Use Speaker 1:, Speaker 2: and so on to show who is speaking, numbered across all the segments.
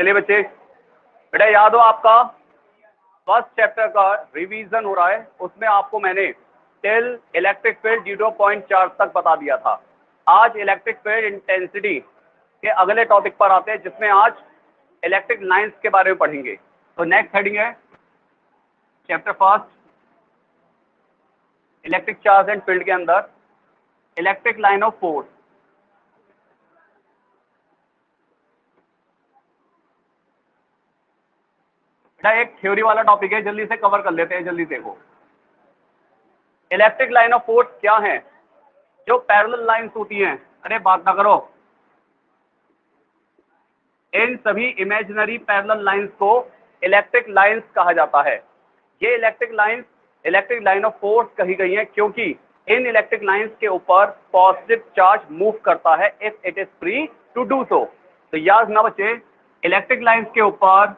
Speaker 1: चलिए बच्चे, बेटा याद हो आपका फर्स्ट चैप्टर का रिवीजन हो रहा है, उसमें आपको मैंने टिल इलेक्ट्रिक फील्ड 0.4 तक बता दिया था। आज इलेक्ट्रिक फील्ड इंटेंसिटी के अगले टॉपिक पर आते हैं, जिसमें आज इलेक्ट्रिक लाइंस के बारे में पढ़ेंगे। तो नेक्स्ट हेडिंग है chapter first electric charge and field के अंदर इलेक्ट्रिक लाइन ऑफ फोर्स। बेटा एक थ्योरी वाला टॉपिक है, जल्दी से कवर कर लेते हैं। जल्दी देखो, इलेक्ट्रिक लाइन ऑफ फोर्स क्या है? जो पैरेलल लाइंस होती हैं, अरे बात ना करो, इन सभी इमेजिनरी पैरेलल लाइंस को इलेक्ट्रिक लाइंस कहा जाता है। ये इलेक्ट्रिक लाइन ऑफ फोर्स कही गई है क्योंकि इन इलेक्ट्रिक लाइंस के ऊपर पॉजिटिव चार्ज मूव करता है if it is free to do so. तो याद रखना बच्चे, इलेक्ट्रिक लाइंस के ऊपर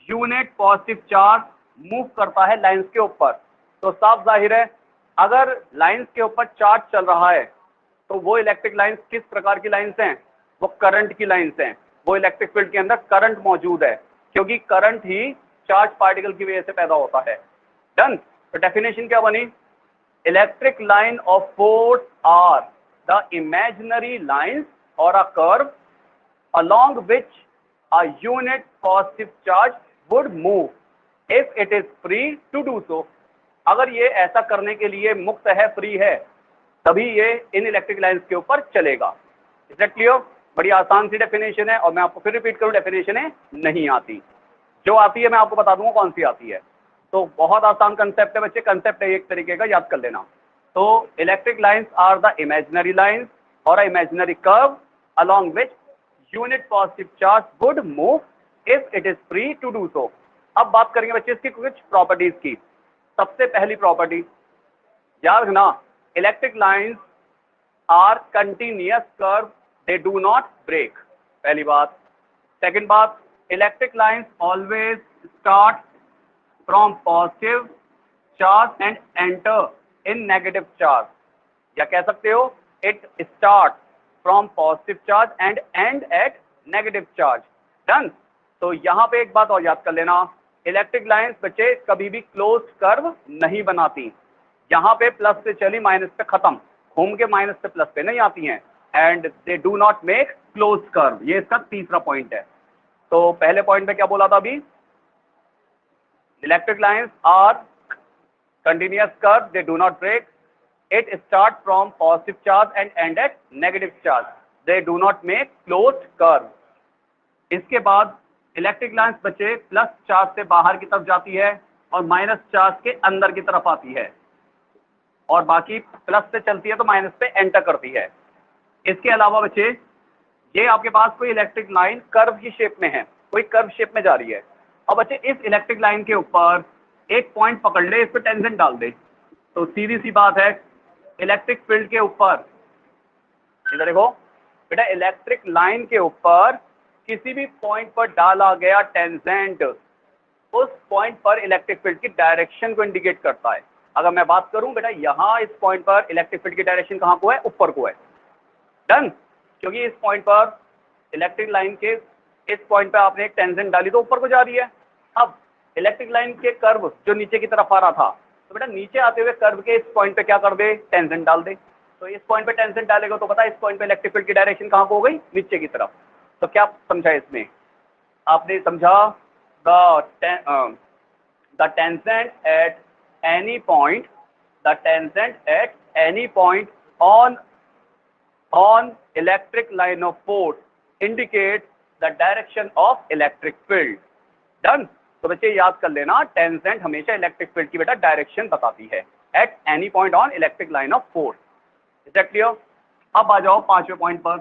Speaker 1: यूनिट पॉजिटिव चार्ज मूव करता है लाइंस के ऊपर। तो साफ जाहिर है, अगर लाइंस के ऊपर चार्ज चल रहा है तो वो इलेक्ट्रिक लाइंस किस प्रकार की लाइंस हैं? वो करंट की लाइंस हैं। वो इलेक्ट्रिक फील्ड के अंदर करंट मौजूद है, क्योंकि करंट ही चार्ज पार्टिकल की वजह से पैदा होता है। डन। तो डेफिनेशन क्या बनी? Electric line of force are the imaginary lines or a curve along which a unit positive charge would move if it is free to do so। अगर ये ऐसा करने के लिए मुक्त है, फ्री है, तभी ये इन इलेक्ट्रिक लाइंस के ऊपर चलेगा। Is that clear? बड़ी आसान सी डेफिनेशन है, और मैं आपको फिर रिपीट करूं, डेफिनेशन है नहीं आती, जो आती है मैं आपको बता दूंगा कौन सी आती है। तो बहुत आसान कंसेप्ट है बच्चे, कंसेप्ट है एक तरीके का, याद कर लेना। तो electric lines are the imaginary lines or imaginary curve along which unit positive charge would move if it is free to do so। अब बात करेंगे बच्चे इसकी कुछ प्रॉपर्टीज की। सबसे पहली प्रॉपर्टी याद रखना, electric lines are continuous curve, they do not break. पहली बात। सेकंड बात, electric lines always start from positive charge and enter in negative charge, या कह सकते हो it start from positive charge and end at negative charge. Done. तो यहां पे एक बात और याद कर लेना, इलेक्ट्रिक लाइंस बच्चे कभी भी क्लोज कर्व नहीं बनाती। यहां पे प्लस से चली माइनस पे खत्म, घूम के माइनस से प्लस पे नहीं आती हैं। And they do not make close curve, ये इसका तीसरा पॉइंट है। तो पहले पॉइंट पे क्या बोला था अभी? Electric lines are continuous curve, they do not break, it starts from positive charge and end at negative charge, they do not make closed curve। इसके बाद इलेक्ट्रिक लाइंस बच्चे प्लस चार्ज से बाहर की तरफ जाती है और माइनस चार्ज के अंदर की तरफ आती है, और बाकी प्लस से चलती है तो माइनस पे एंटर करती है। इसके अलावा बच्चे ये आपके पास कोई इलेक्ट्रिक लाइन कर्व की शेप में है, कोई कर्व शेप में जा रही है, और बच्चे इस इलेक्ट्रिक लाइन के ऊपर एक पॉइंट पकड़ ले, इस पर टेंजेंट डाल दे, तो सीधी सी बात है इलेक्ट्रिक फील्ड के ऊपर, इधर देखो बेटा, इलेक्ट्रिक लाइन के ऊपर किसी भी पॉइंट पर डाला गया टेंजेंट उस पॉइंट पर इलेक्ट्रिक फील्ड की डायरेक्शन को इंडिकेट करता है। अगर मैं बात करूं बेटा, यहां इस पॉइंट पर इलेक्ट्रिक फील्ड की डायरेक्शन कहां को है? ऊपर को है। डन। क्योंकि इस पॉइंट पर इलेक्ट्रिक लाइन के इस पॉइंट पर आपने एक टेंजेंट डाली तो ऊपर को जा रही है। अब इलेक्ट्रिक लाइन के कर्व जो नीचे की तरफ आ रहा था, तो बेटा नीचे आते हुए कर्व के इस पॉइंट पे क्या कर दे? टेंजेंट डाल दे। तो इस पॉइंट पे टेंजेंट डालेगा तो पता है इस पॉइंट पे इलेक्ट्रिक फील्ड की डायरेक्शन कहां को हो गई? नीचे की तरफ। तो क्या समझा इसमें? आपने समझा the tangent at any point, the tangent at any point on electric line of force indicate the direction of electric field. Done. तो बच्चे याद कर लेना, टेंजेंट हमेशा इलेक्ट्रिक फील्ड की बेटा डायरेक्शन बताती है at any point on electric line of force. Is that clear? अब आ जाओ पांचवें पॉइंट पर।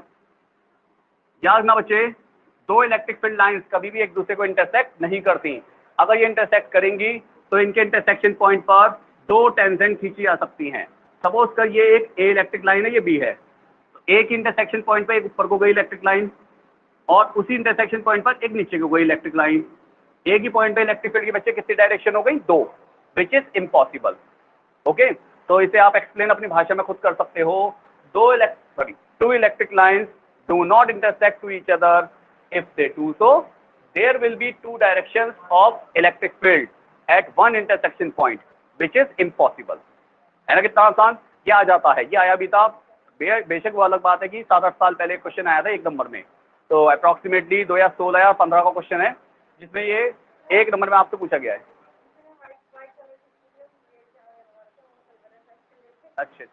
Speaker 1: याद रखना बच्चे, दो इलेक्ट्रिक फील्ड लाइंस कभी भी एक दूसरे को इंटरसेक्ट नहीं करती। अगर ये इंटरसेक्ट करेंगी तो इनके इंटरसेक्शन पॉइंट पर दो टेंजेंट खींची जा सकती हैं। सपोज कर ये एक ए इलेक्ट्रिक लाइन है, ये बी है, तो एक इंटरसेक्शन पॉइंट पर एक ऊपर को गई इलेक्ट्रिक लाइन, और उसी इंटरसेक्शन पॉइंट पर एक नीचे को गई इलेक्ट्रिक लाइन। एक ही पॉइंट पे इलेक्ट्रिक फील्ड की बच्चे कितनी डायरेक्शन हो गई? दो, विच इज इम्पॉसिबल। ओके, तो इसे आप एक्सप्लेन अपनी भाषा में खुद कर सकते हो। Two electric lines do not intersect to each other, if they do so there will be two directions of electric field at one intersection point, which is impossible. है ना, कितना आसान ये आ जाता है, ये आया भी था। बेशक वो अलग बात है कि 7-8 साल पहले क्वेश्चन आया था 1 नंबर में, तो अप्रोक्सीमेटली 2016 या 15 का क्वेश्चन है जिसमें ये 1 नंबर में आपसे पूछा गया है। अच्छा,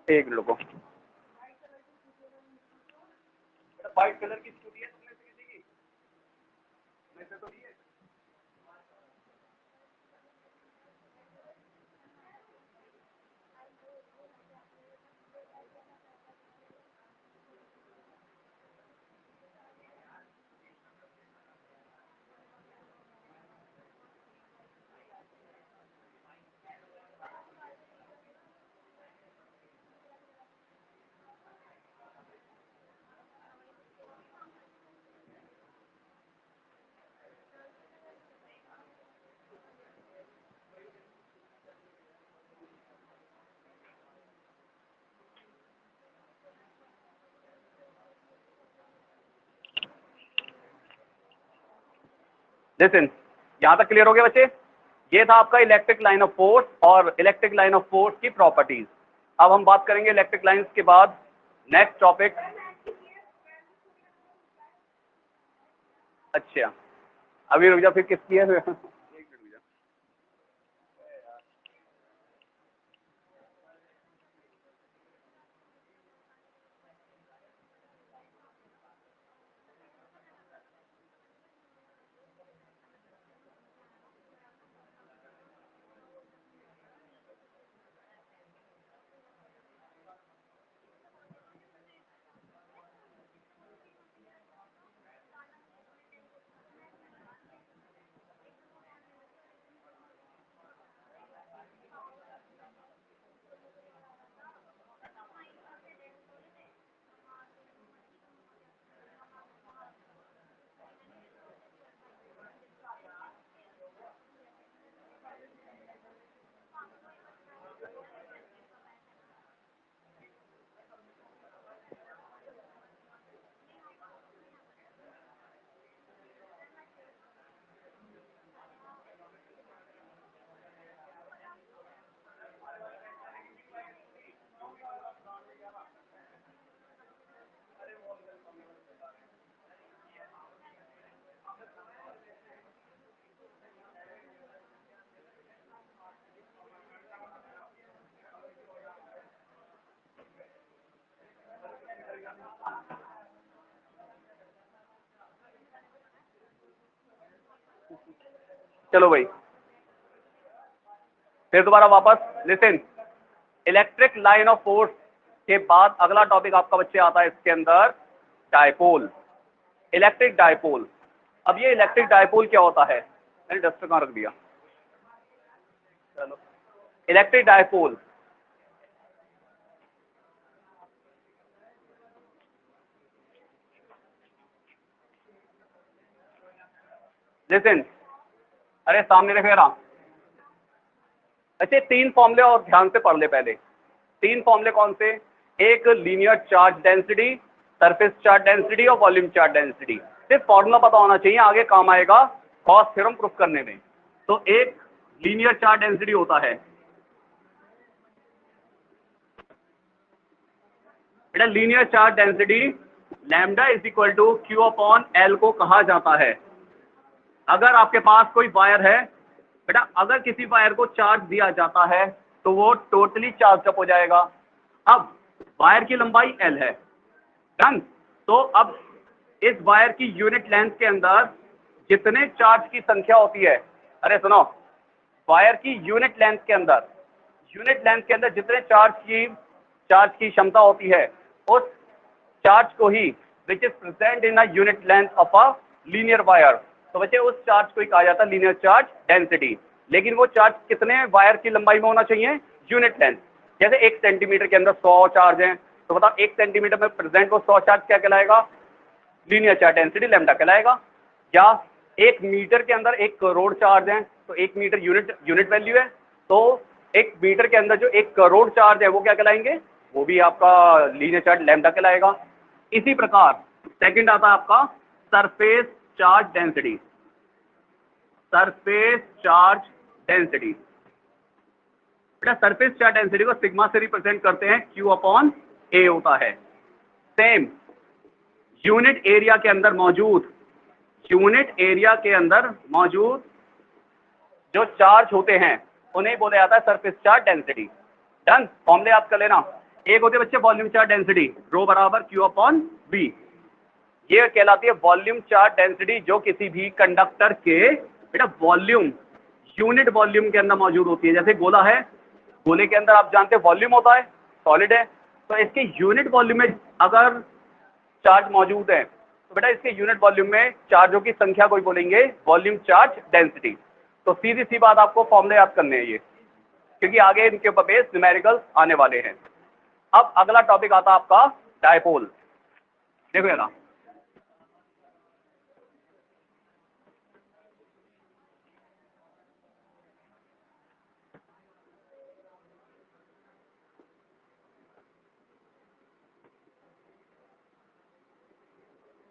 Speaker 1: एक मिनट रुको। व्हाइट कलर की स्कूटी है तुमने से किसी की? मैं से तो नहीं है। लिसन, यहां तक क्लियर हो गया बच्चे? ये था आपका इलेक्ट्रिक लाइन ऑफ फोर्स और इलेक्ट्रिक लाइन ऑफ फोर्स की प्रॉपर्टीज। अब हम बात करेंगे इलेक्ट्रिक लाइंस के बाद नेक्स्ट टॉपिक। अच्छा, अभी रुक जा, फिर किसकी है? एक मिनट रुक जा। चलो भाई, फिर दोबारा वापस listen. Electric line of force के बाद अगला टॉपिक आपका बच्चे आता है इसके अंदर डायपोल, इलेक्ट्रिक डायपोल। अब ये इलेक्ट्रिक डायपोल क्या होता है? मैंने डस्टर कहाँ रख दिया? चलो, इलेक्ट्रिक डायपोल लिसन, अरे सामने रखे रहा। अच्छा, 3 फॉर्मूले और ध्यान से पढ़ ले पहले। 3 फॉर्मूले कौन से? एक linear charge density, surface charge density और वॉल्यूम चार्ज डेंसिटी। सिर्फ फॉर्मूला पता होना चाहिए, आगे काम आएगा गॉस थ्योरम प्रूफ करने में। तो एक लीनियर चार्ज डेंसिटी होता है, बेटा linear charge density lambda is equal to Q upon L को कहा जाता है। अगर आपके पास कोई वायर है बेटा, अगर किसी वायर को चार्ज दिया जाता है तो वो टोटली चार्ज अप हो जाएगा। अब वायर की लंबाई एल है, डन। तो अब इस वायर की यूनिट लेंथ के अंदर जितने चार्ज की संख्या होती है, अरे सुनो, वायर की यूनिट लेंथ के अंदर जितने चार्ज की क्षमता होती है, उस चार्ज को ही which is present in a unit length of a linear wire, तो बच्चे उस चार्ज को ही कहा जाता है लीनियर चार्ज डेंसिटी। लेकिन वो चार्ज कितने वायर की लंबाई में होना चाहिए? Unit length. जैसे 1 सेंटीमीटर के अंदर 100 चार्ज हैं, तो बताओ 1 सेंटीमीटर में प्रेजेंट वो 100 चार्ज क्या कहलाएगा? लीनियर चार्ज डेंसिटी लैम्डा कहलाएगा। या 1 मीटर के अंदर 1 करोड़ चार्ज हैं, तो 1 मीटर यूनिट वैल्यू है, तो 1 मीटर के अंदर जो 1 करोड़ चार्ज है वो क्या कहलाएंगे? वो भी आपका लीनियर चार्ज लैम्डा कहलाएगा। इसी प्रकार सेकंड आता है आपका surface charge density, surface charge density. बेटा सरफेस चार्ज डेंसिटी को सिग्मा से रिप्रेजेंट करते हैं, Q अपॉन A होता है। सेम यूनिट एरिया के अंदर मौजूद, यूनिट एरिया के अंदर मौजूद जो चार्ज होते हैं उन्हें बोला जाता है सरफेस चार्ज डेंसिटी। डन, फॉर्मूले याद कर लेना। एक होते बच्चे वॉल्यूम चार्ज डेंसिटी, रो बराबर Q अपॉन B, ये कहलाती है वॉल्यूम चार्ज डेंसिटी, जो किसी भी कंडक्टर के बेटा वॉल्यूम, यूनिट वॉल्यूम के अंदर मौजूद होती है। जैसे गोला है, गोले के अंदर आप जानते हैं वॉल्यूम होता है, सॉलिड है, तो इसके यूनिट वॉल्यूम में अगर चार्ज मौजूद है तो बेटा इसके यूनिट वॉल्यूम में चार्जों की संख्या को बोलेंगे वॉल्यूम चार्ज डेंसिटी। तो सीधी सी बात, आपको फॉर्मूले याद करने हैं ये, क्योंकि आगे इनके ऊपर बेस न्यूमेरिकल्स आने वाले हैं। अब अगला टॉपिक आता है आपका डायपोल। देखो ना,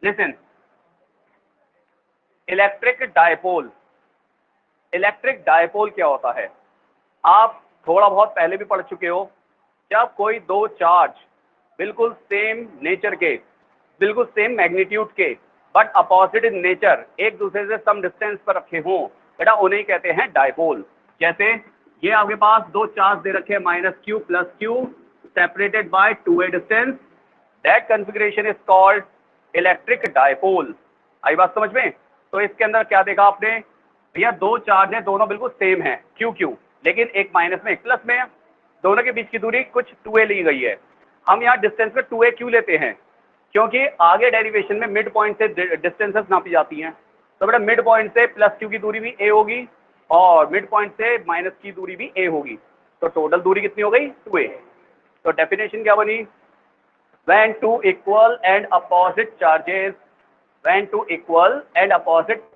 Speaker 1: listen, electric dipole, electric dipole क्या होता है आप थोड़ा बहुत पहले भी पढ़ चुके हो। जब कोई दो चार्ज बिल्कुल सेम नेचर के, बिल्कुल सेम मैग्नीट्यूड के, बट अपोजिट इन नेचर, एक दूसरे से सम डिस्टेंस पर रखे हों, बेटा उन्हें कहते हैं डायपोल। जैसे ये आपके पास दो चार्ज दे रखे हैं -Q + Q separated by 2a distance, that configuration is called electric dipole. आई बात समझ में? तो इसके अंदर क्या देखा आपने, भैया दो चार्ज हैं, दोनों बिल्कुल सेम है Q, लेकिन एक माइनस में एक प्लस में है, दोनों के बीच की दूरी कुछ 2a ली गई है। हम यहाँ डिस्टेंस में 2a क्यों लेते हैं, क्योंकि आगे डेरिवेशन में मिड पॉइंट से डिस्टेंसेस नापी जाती हैं। तो बेटा मिड पॉइंट से +Q की दूरी भी a होगी और मिड पॉइंट से माइनस की दूरी भी a होगी, तो टोटल दूरी कितनी हो गई 2a। तो डेफिनेशन क्या बनी, when two equal and opposite charges, when two equal and opposite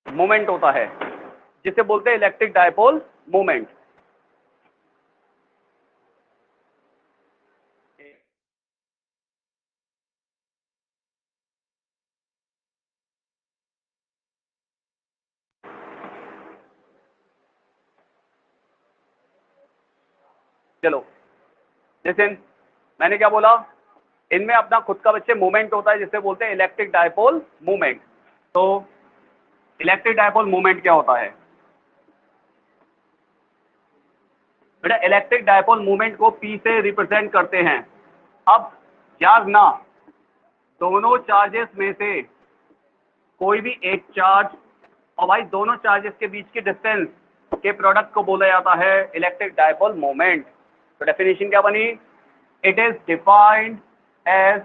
Speaker 1: moment होता है, जिसे बोलते हैं इलेक्ट्रिक डायपोल मोमेंट। चलो लिसन, मैंने क्या बोला, इनमें अपना खुद का बच्चे मोमेंट होता है, जिसे बोलते हैं इलेक्ट्रिक डायपोल मोमेंट। तो इलेक्ट्रिक डायपोल मोमेंट क्या होता है बेटा, इलेक्ट्रिक डायपोल मोमेंट को P से रिप्रेजेंट करते हैं। अब याद ना, दोनों चार्जेस में से कोई भी एक चार्ज और भाई दोनों चार्जेस के बीच के डिस्टेंस के प्रोडक्ट को बोला जाता है इलेक्ट्रिक डायपोल मोमेंट। तो डेफिनेशन क्या बनी, इट इज डिफाइंड एज